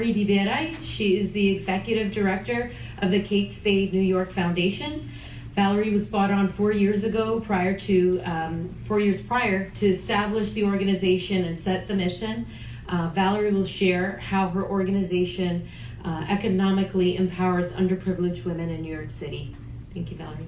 Valerie. She is the executive director of the Kate Spade New York Foundation. Valerie was brought on 4 years ago, 4 years prior, to establish the organization and set the mission. Valerie will share how her organization economically empowers underprivileged women in New York City. Thank you, Valerie.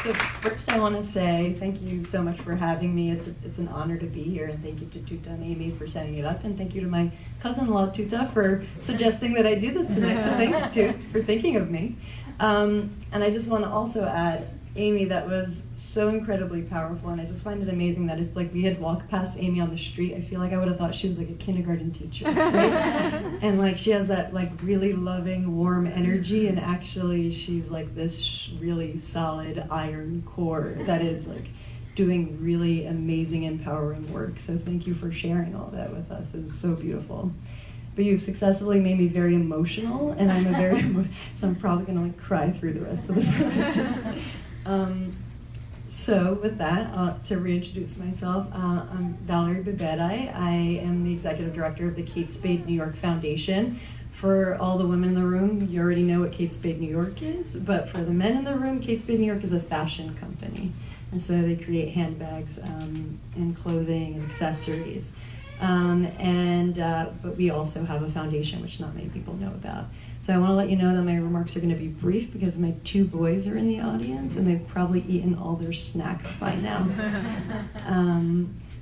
So first I want to say thank you so much for having me. It's an honor to be here, and thank you to Teuta and Amy for setting it up, and thank you to my cousin-in-law Teuta for suggesting that I do this tonight. So thanks, Teuta, for thinking of me. And I just want to also add, Amy, that was so incredibly powerful, and I just find it amazing that if we had walked past Amy on the street, I feel like I would have thought she was like a kindergarten teacher, right? And she has that really loving, warm energy, and actually she's this really solid iron core that is doing really amazing, empowering work. So thank you for sharing all that with us. It was so beautiful. But you've successfully made me very emotional, and I'm so I'm probably gonna cry through the rest of the presentation. So with that, to reintroduce myself, I'm Valerie Bibedai. I am the executive director of the Kate Spade New York Foundation. For all the women in the room, you already know what Kate Spade New York is, but for the men in the room, Kate Spade New York is a fashion company. And so they create handbags and clothing and accessories. But we also have a foundation, which not many people know about. So I want to let you know that my remarks are going to be brief because my 2 boys are in the audience and they've probably eaten all their snacks by now.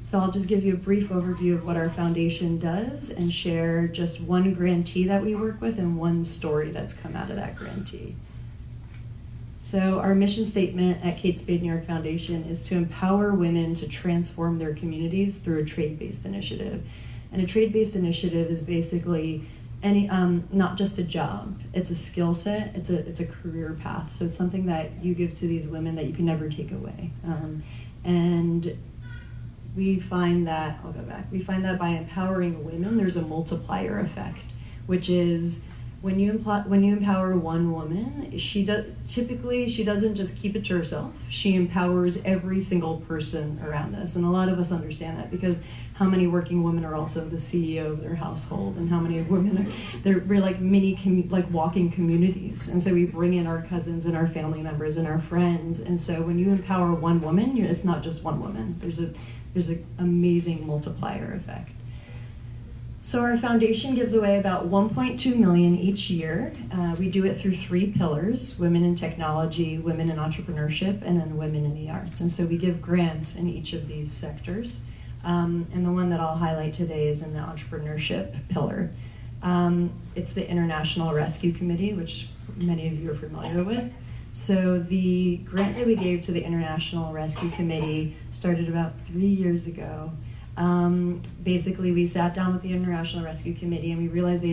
So I'll just give you a brief overview of what our foundation does and share just one grantee that we work with and one story that's come out of that grantee. So our mission statement at Kate Spade New York Foundation is to empower women to transform their communities through a trade-based initiative. And a trade-based initiative is basically not just a job, it's a skill set, it's a career path. So it's something that you give to these women that you can never take away. And we find that, we find that by empowering women, there's a multiplier effect, which is when you empower one woman, she doesn't just keep it to herself, she empowers every single person around us. And a lot of us understand that because how many working women are also the CEO of their household, and how many women we're like walking communities. And so we bring in our cousins and our family members and our friends. And so when you empower one woman, it's not just one woman. There's an amazing multiplier effect. So our foundation gives away about $1.2 million each year. We do it through 3 pillars: women in technology, women in entrepreneurship, and then women in the arts. And so we give grants in each of these sectors. And the one that I'll highlight today is in the entrepreneurship pillar. It's the International Rescue Committee, which many of you are familiar with. So the grant that we gave to the International Rescue Committee started about 3 years ago. Basically, we sat down with the International Rescue Committee and we realized they